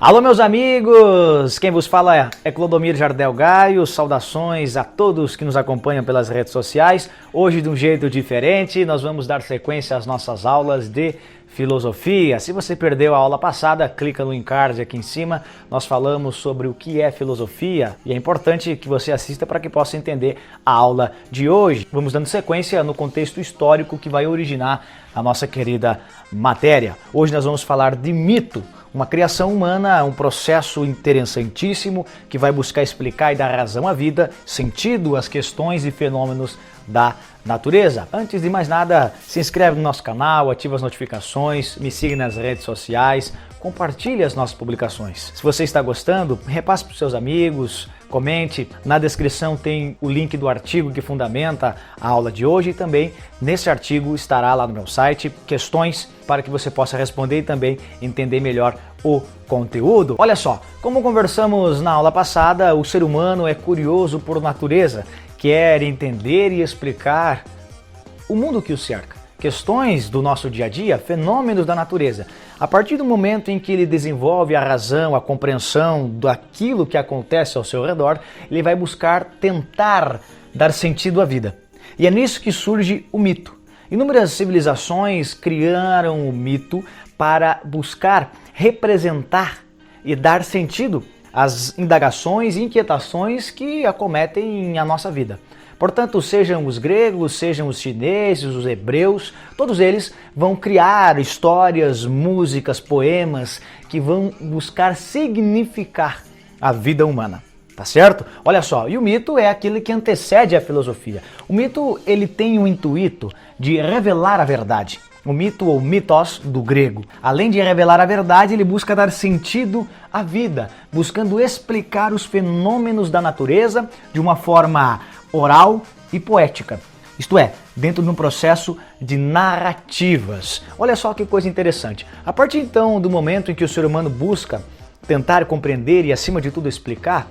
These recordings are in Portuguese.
Alô, meus amigos! Quem vos fala é Clodomir Jardel Gaio. Saudações a todos que nos acompanham pelas redes sociais. Hoje, de um jeito diferente, nós vamos dar sequência às nossas aulas de filosofia. Se você perdeu a aula passada, clica no encarte aqui em cima. Nós falamos sobre o que é filosofia e é importante que você assista para que possa entender a aula de hoje. Vamos dando sequência no contexto histórico que vai originar a nossa querida matéria. Hoje nós vamos falar de mito. Uma criação humana, um processo interessantíssimo que vai buscar explicar e dar razão à vida, sentido às questões e fenômenos da natureza. Antes de mais nada, se inscreve no nosso canal, ativa as notificações, me siga nas redes sociais, compartilhe as nossas publicações. Se você está gostando, repasse para os seus amigos, comente. Na descrição tem o link do artigo que fundamenta a aula de hoje e também nesse artigo estará lá no meu site questões para que você possa responder e também entender melhor o conteúdo. Olha só, como conversamos na aula passada, o ser humano é curioso por natureza, quer entender e explicar o mundo que o cerca, questões do nosso dia a dia, fenômenos da natureza. A partir do momento em que ele desenvolve a razão, a compreensão daquilo que acontece ao seu redor, ele vai buscar tentar dar sentido à vida. E é nisso que surge o mito. Inúmeras civilizações criaram o mito para buscar representar e dar sentido às indagações e inquietações que acometem a nossa vida. Portanto, sejam os gregos, sejam os chineses, os hebreus, todos eles vão criar histórias, músicas, poemas que vão buscar significar a vida humana. Tá certo? Olha só, e o mito é aquele que antecede a filosofia. O mito, ele tem o intuito de revelar a verdade. O mito ou mitos do grego. Além de revelar a verdade, ele busca dar sentido à vida, buscando explicar os fenômenos da natureza de uma forma oral e poética. Isto é, dentro de um processo de narrativas. Olha só que coisa interessante. A partir então do momento em que o ser humano busca tentar compreender e, acima de tudo, explicar,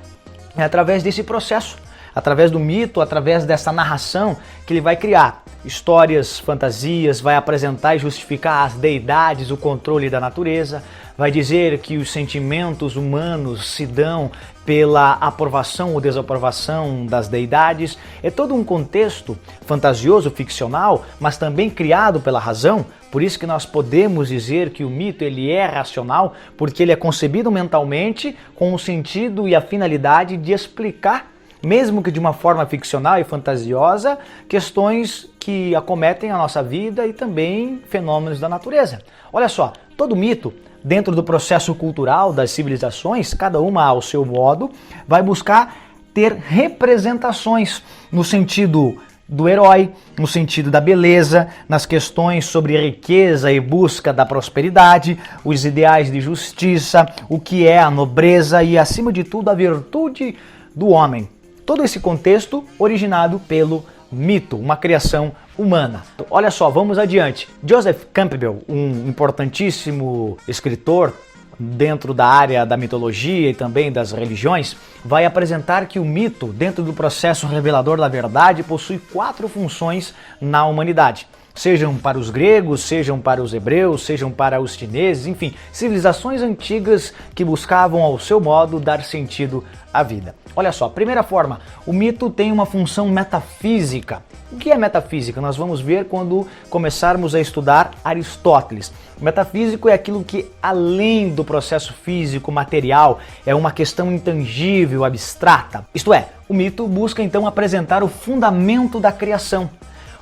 é através desse processo, através do mito, através dessa narração que ele vai criar histórias, fantasias, vai apresentar e justificar as deidades, o controle da natureza, vai dizer que os sentimentos humanos se dão pela aprovação ou desaprovação das deidades. É todo um contexto fantasioso, ficcional, mas também criado pela razão. Por isso que nós podemos dizer que o mito ele é racional, porque ele é concebido mentalmente com o sentido e a finalidade de explicar, mesmo que de uma forma ficcional e fantasiosa, questões que acometem a nossa vida e também fenômenos da natureza. Olha só, todo mito, dentro do processo cultural das civilizações, cada uma ao seu modo, vai buscar ter representações no sentido do herói, no sentido da beleza, nas questões sobre riqueza e busca da prosperidade, os ideais de justiça, o que é a nobreza e, acima de tudo, a virtude do homem. Todo esse contexto originado pelo mito, uma criação humana. Olha só, vamos adiante. Joseph Campbell, um importantíssimo escritor dentro da área da mitologia e também das religiões, vai apresentar que o mito, dentro do processo revelador da verdade, possui 4 funções na humanidade. Sejam para os gregos, sejam para os hebreus, sejam para os chineses, enfim, civilizações antigas que buscavam ao seu modo dar sentido à vida. Olha só, primeira forma, o mito tem uma função metafísica. O que é metafísica? Nós vamos ver quando começarmos a estudar Aristóteles. O metafísico é aquilo que, além do processo físico, material, é uma questão intangível, abstrata. Isto é, o mito busca então apresentar o fundamento da criação.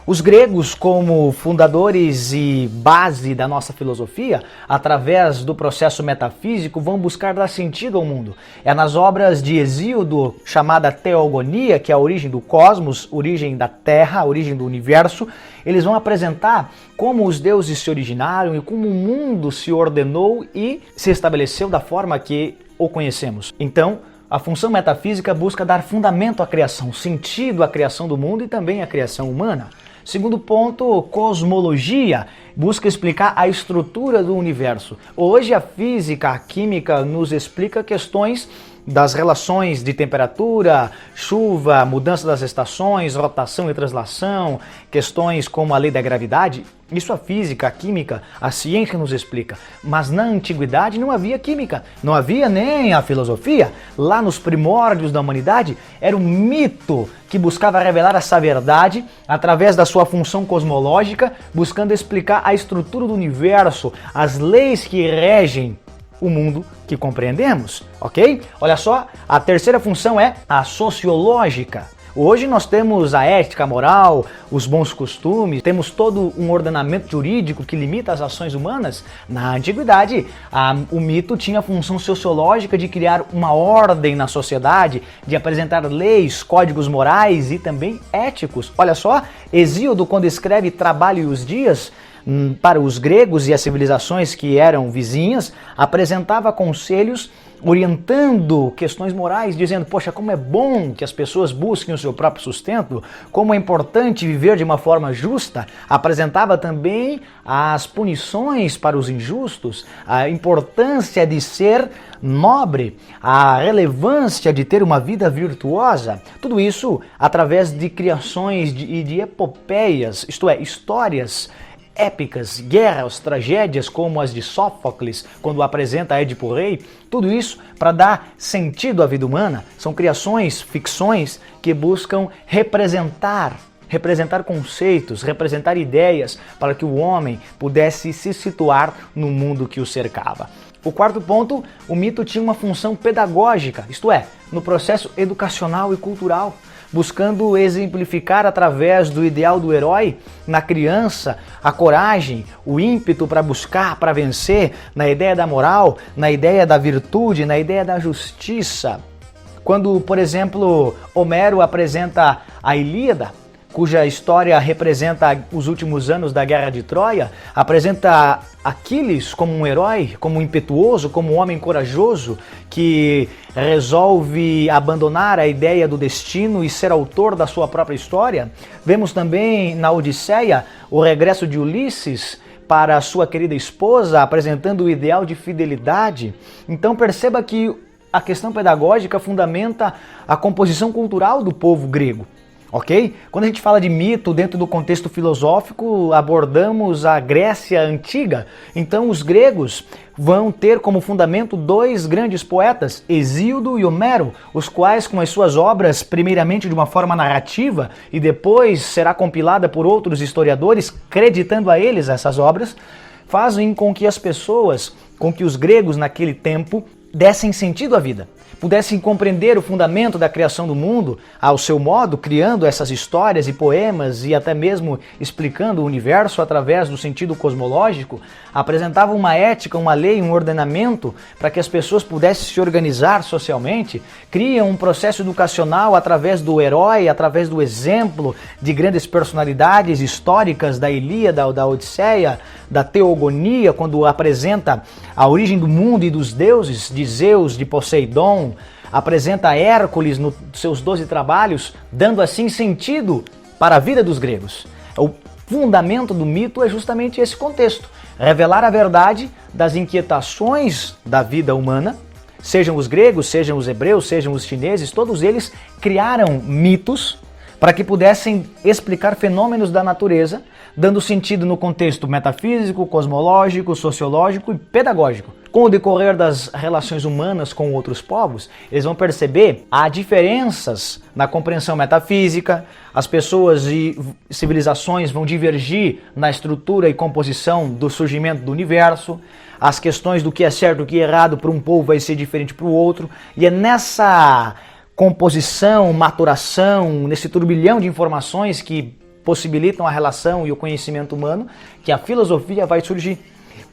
Os gregos, como fundadores e base da nossa filosofia, através do processo metafísico, vão buscar dar sentido ao mundo. É nas obras de Hesíodo, chamada Teogonia, que é a origem do cosmos, origem da Terra, a origem do universo, eles vão apresentar como os deuses se originaram e como o mundo se ordenou e se estabeleceu da forma que o conhecemos. Então, a função metafísica busca dar fundamento à criação, sentido à criação do mundo e também à criação humana. Segundo ponto, cosmologia, busca explicar a estrutura do universo. Hoje a física, a química nos explica questões das relações de temperatura, chuva, mudança das estações, rotação e translação, questões como a lei da gravidade. Isso a física, a química, a ciência nos explica. Mas na antiguidade não havia química, não havia nem a filosofia. Lá nos primórdios da humanidade era um mito que buscava revelar essa verdade através da sua função cosmológica, buscando explicar a estrutura do universo, as leis que regem o mundo que compreendemos, ok? Olha só, a terceira função é a sociológica. Hoje nós temos a ética, a moral, os bons costumes, temos todo um ordenamento jurídico que limita as ações humanas. Na antiguidade, o mito tinha a função sociológica de criar uma ordem na sociedade, de apresentar leis, códigos morais e também éticos. Olha só, Hesíodo, quando escreve Trabalho e os Dias, para os gregos e as civilizações que eram vizinhas, apresentava conselhos orientando questões morais, dizendo, poxa, como é bom que as pessoas busquem o seu próprio sustento, como é importante viver de uma forma justa. Apresentava também as punições para os injustos, a importância de ser nobre, a relevância de ter uma vida virtuosa. Tudo isso através de criações e de epopeias, isto é, histórias épicas, guerras, tragédias como as de Sófocles, quando apresenta Édipo Rei, tudo isso para dar sentido à vida humana. São criações, ficções que buscam representar conceitos, representar ideias para que o homem pudesse se situar no mundo que o cercava. O quarto ponto, o mito tinha uma função pedagógica, isto é, no processo educacional e cultural, buscando exemplificar através do ideal do herói na criança a coragem, o ímpeto para buscar, para vencer, na ideia da moral, na ideia da virtude, na ideia da justiça. Quando, por exemplo, Homero apresenta a Ilíada, cuja história representa os últimos anos da Guerra de Troia, apresenta Aquiles como um herói, como um impetuoso, como um homem corajoso que resolve abandonar a ideia do destino e ser autor da sua própria história. Vemos também na Odisseia o regresso de Ulisses para a sua querida esposa, apresentando o ideal de fidelidade. Então perceba que a questão pedagógica fundamenta a composição cultural do povo grego. Ok? Quando a gente fala de mito dentro do contexto filosófico, abordamos a Grécia Antiga. Então os gregos vão ter como fundamento dois grandes poetas, Hesíodo e Homero, os quais com as suas obras, primeiramente de uma forma narrativa e depois será compilada por outros historiadores, creditando a eles essas obras, fazem com que as pessoas, com que os gregos naquele tempo dessem sentido à vida, pudessem compreender o fundamento da criação do mundo ao seu modo, criando essas histórias e poemas e até mesmo explicando o universo através do sentido cosmológico, apresentavam uma ética, uma lei, um ordenamento para que as pessoas pudessem se organizar socialmente, criam um processo educacional através do herói, através do exemplo de grandes personalidades históricas da Ilíada, da Odisseia, da Teogonia, quando apresenta a origem do mundo e dos deuses, de Zeus, de Poseidon, apresenta Hércules nos seus 12 trabalhos, dando assim sentido para a vida dos gregos. O fundamento do mito é justamente esse contexto, revelar a verdade das inquietações da vida humana. Sejam os gregos, sejam os hebreus, sejam os chineses, todos eles criaram mitos para que pudessem explicar fenômenos da natureza, dando sentido no contexto metafísico, cosmológico, sociológico e pedagógico. Com o decorrer das relações humanas com outros povos, eles vão perceber há diferenças na compreensão metafísica, as pessoas e civilizações vão divergir na estrutura e composição do surgimento do universo, as questões do que é certo e o que é errado para um povo vai ser diferente para o outro, e é nessa composição, maturação, nesse turbilhão de informações que possibilitam a relação e o conhecimento humano, que a filosofia vai surgir.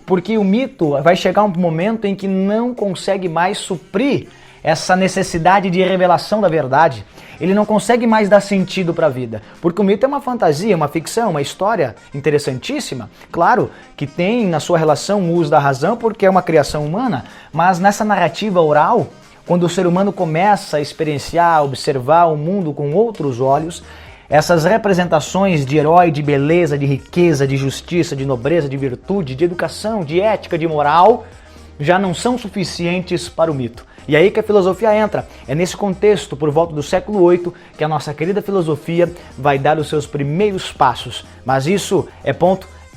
Porque o mito vai chegar um momento em que não consegue mais suprir essa necessidade de revelação da verdade. Ele não consegue mais dar sentido para a vida. Porque o mito é uma fantasia, uma ficção, uma história interessantíssima. Claro que tem na sua relação o uso da razão porque é uma criação humana, mas nessa narrativa oral, quando o ser humano começa a experienciar, a observar o mundo com outros olhos, essas representações de herói, de beleza, de riqueza, de justiça, de nobreza, de virtude, de educação, de ética, de moral, já não são suficientes para o mito. E aí que a filosofia entra. É nesse contexto, por volta do século VIII, que a nossa querida filosofia vai dar os seus primeiros passos. Mas isso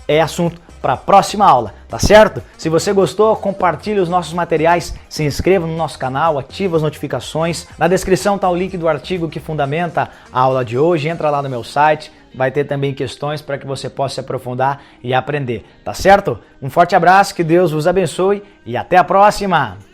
é assunto para a próxima aula, tá certo? Se você gostou, compartilhe os nossos materiais, se inscreva no nosso canal, ative as notificações. Na descrição está o link do artigo que fundamenta a aula de hoje. Entra lá no meu site, vai ter também questões para que você possa se aprofundar e aprender, tá certo? Um forte abraço, que Deus vos abençoe e até a próxima!